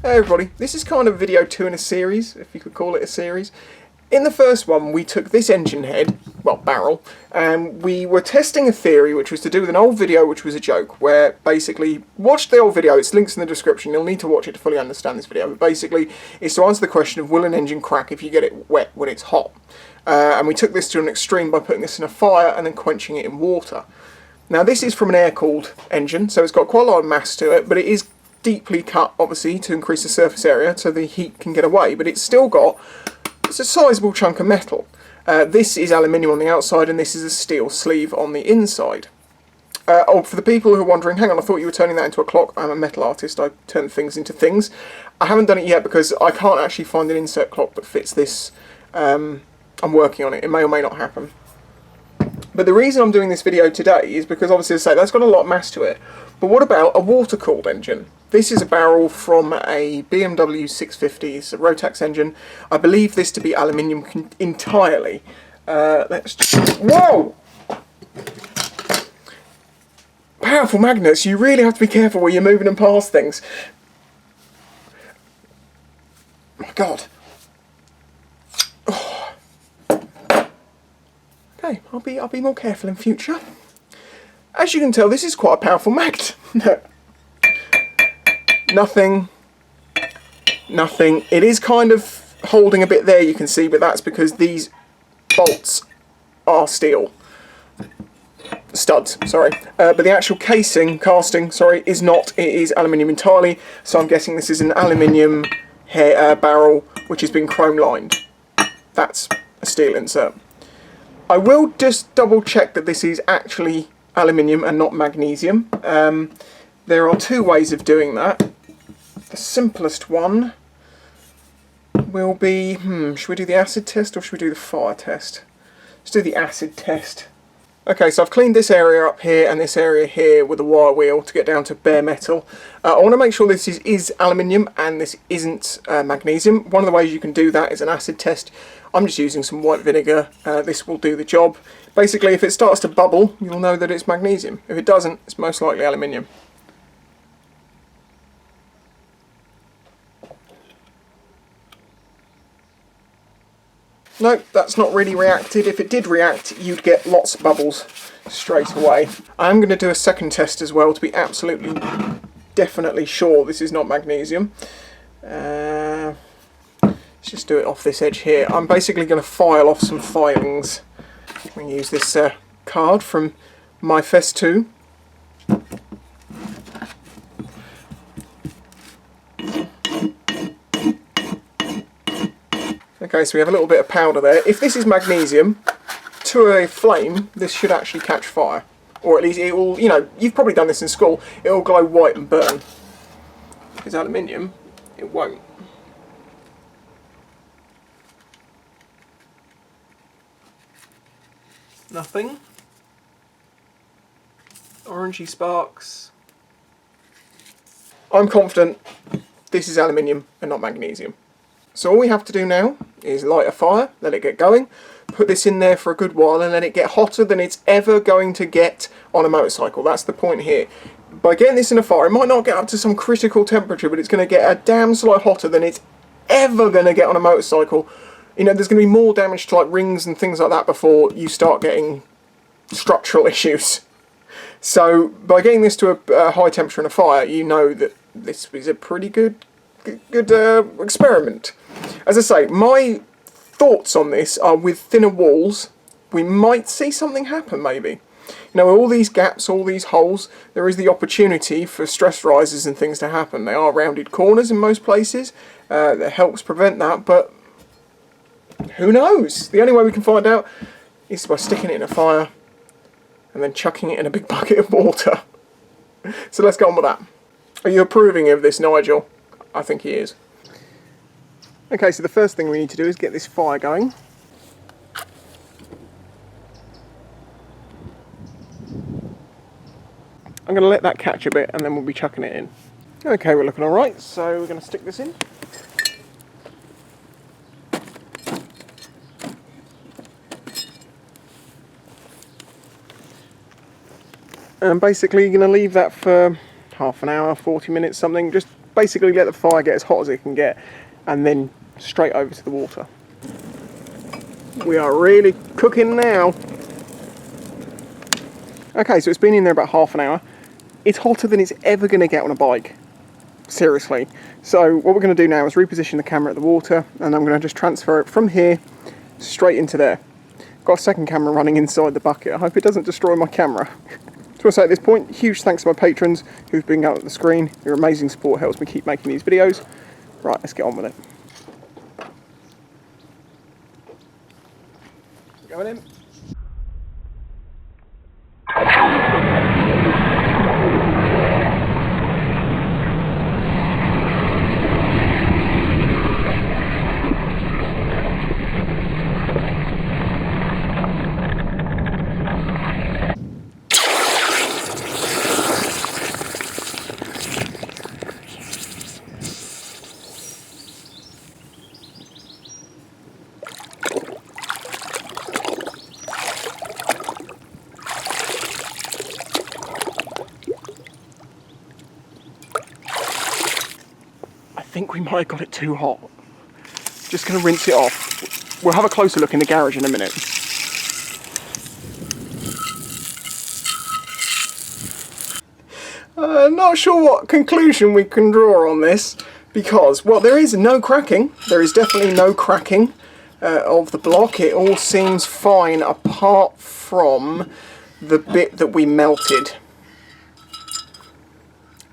Hey everybody, this is kind of video 2 in a series, if you could call it a series. In the first one we took this engine head, well barrel, and we were testing a theory which was to do with an old video which was a joke, where basically, watch the old video, it's links in the description, you'll need to watch it to fully understand this video, but basically it's to answer the question of will an engine crack if you get it wet when it's hot. And we took this to an extreme by putting this in a fire and then quenching it in water. Now this is from an air-cooled engine, so it's got quite a lot of mass to it, but it is deeply cut obviously to increase the surface area so the heat can get away, but it's a sizable chunk of metal. This is aluminium on the outside and this is a steel sleeve on the inside. Oh, for the people who are wondering, hang on, I thought you were turning that into a clock. I'm a metal artist, I turn things into things. I haven't done it yet because I can't actually find an insert clock that fits this. I'm working on it, it may or may not happen. But the reason I'm doing this video today is because obviously, as I say, that's got a lot of mass to it. But what about a water-cooled engine? This is a barrel from a BMW 650, it's a Rotax engine. I believe this to be aluminium entirely. Whoa! Powerful magnets, you really have to be careful when you're moving them past things. Oh my god. Oh. Okay, I'll be more careful in future. As you can tell, this is quite a powerful magnet. Nothing. It is kind of holding a bit there, you can see, but that's because these bolts are steel. Studs, sorry. But the actual casting, is not. It is aluminium entirely, so I'm guessing this is an aluminium barrel which has been chrome lined. That's a steel insert. I will just double check that this is actually aluminium and not magnesium. There are two ways of doing that. The simplest one will be, should we do the acid test or should we do the fire test? Let's do the acid test. Okay, so I've cleaned this area up here and this area here with a wire wheel to get down to bare metal. I want to make sure this is aluminium and this isn't magnesium. One of the ways you can do that is an acid test. I'm just using some white vinegar. This will do the job. Basically, if it starts to bubble, you'll know that it's magnesium. If it doesn't, it's most likely aluminium. Nope, that's not really reacted. If it did react, you'd get lots of bubbles straight away. I am going to do a second test as well to be absolutely, definitely sure this is not magnesium. Let's just do it off this edge here. I'm basically going to file off some filings. I'm going to use this card from My Fest 2. Okay, so we have a little bit of powder there. If this is magnesium, to a flame, this should actually catch fire. Or at least it will, you've probably done this in school, it will glow white and burn. If it's aluminium, it won't. Nothing. Orangey sparks. I'm confident this is aluminium and not magnesium. So all we have to do now is light a fire, let it get going, put this in there for a good while and let it get hotter than it's ever going to get on a motorcycle. That's the point here. By getting this in a fire, it might not get up to some critical temperature, but it's going to get a damn sight hotter than it's ever going to get on a motorcycle. There's going to be more damage to like rings and things like that before you start getting structural issues. So by getting this to a high temperature in a fire, you know that this is a pretty good experiment. As I say, my thoughts on this are with thinner walls, we might see something happen maybe. All these gaps, all these holes, there is the opportunity for stress rises and things to happen. They are rounded corners in most places, that helps prevent that, but who knows? The only way we can find out is by sticking it in a fire and then chucking it in a big bucket of water. So let's get on with that. Are you approving of this, Nigel? I think he is. Okay, so the first thing we need to do is get this fire going. I'm going to let that catch a bit and then we'll be chucking it in. Okay, we're looking alright, so we're going to stick this in. And basically you're going to leave that for half an hour, 40 minutes, something, just basically let the fire get as hot as it can get, and then straight over to the water. We are really cooking now. Okay, so it's been in there about half an hour. It's hotter than it's ever going to get on a bike. Seriously. So what we're going to do now is reposition the camera at the water, and I'm going to just transfer it from here straight into there. Got a second camera running inside the bucket. I hope it doesn't destroy my camera. So I say at this point, huge thanks to my patrons who've been out at the screen. Your amazing support helps me keep making these videos. Right, let's get on with it. Going in. I think we might have got it too hot. Just going to rinse it off. We'll have a closer look in the garage in a minute. Not sure what conclusion we can draw on this, because, well, there is no cracking. There is definitely no cracking of the block. It all seems fine apart from the bit that we melted.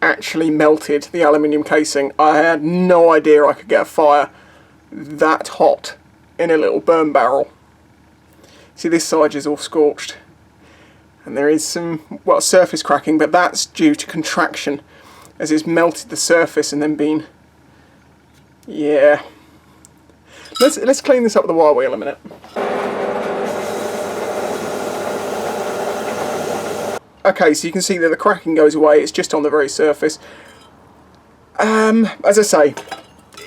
Actually melted the aluminium casing. I had no idea I could get a fire that hot in a little burn barrel. See, this side is all scorched, and there is some, well, surface cracking, but that's due to contraction as it's melted the surface and then been, yeah. Let's clean this up with the wire wheel a minute. Okay, so you can see that the cracking goes away, it's just on the very surface. As I say,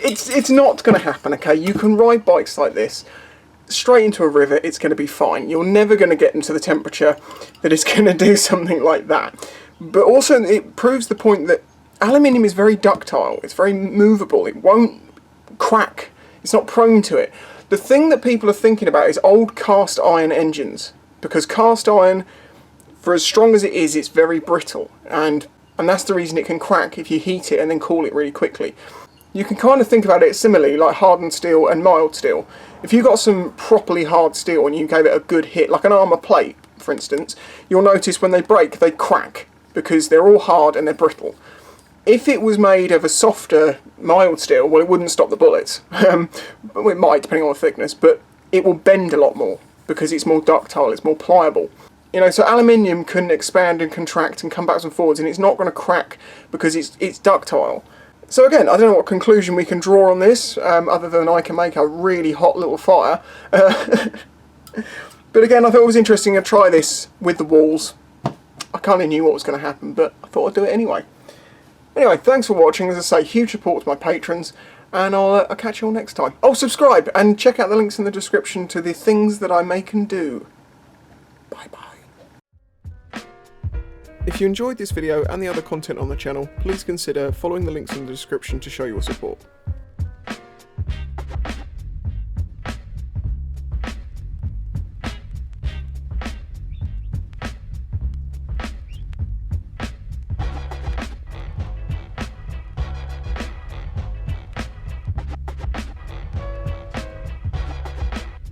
it's not going to happen, okay? You can ride bikes like this straight into a river, it's going to be fine. You're never going to get into the temperature that it's going to do something like that. But also it proves the point that aluminium is very ductile, it's very movable, it won't crack, it's not prone to it. The thing that people are thinking about is old cast iron engines, because cast iron, for as strong as it is, it's very brittle, and that's the reason it can crack if you heat it and then cool it really quickly. You can kind of think about it similarly, like hardened steel and mild steel. If you got some properly hard steel and you gave it a good hit, like an armour plate, for instance, you'll notice when they break, they crack, because they're all hard and they're brittle. If it was made of a softer, mild steel, well, it wouldn't stop the bullets. It might, depending on the thickness, but it will bend a lot more, because it's more ductile, it's more pliable. You know, so aluminium can expand and contract and come backwards and forwards, and it's not going to crack because it's ductile. So again, I don't know what conclusion we can draw on this, other than I can make a really hot little fire. But again, I thought it was interesting to try this with the walls. I kind of knew what was going to happen, but I thought I'd do it anyway. Anyway, thanks for watching. As I say, huge support to my patrons, and I'll catch you all next time. Oh, subscribe, and check out the links in the description to the things that I make and do. Bye-bye. If you enjoyed this video and the other content on the channel, please consider following the links in the description to show your support.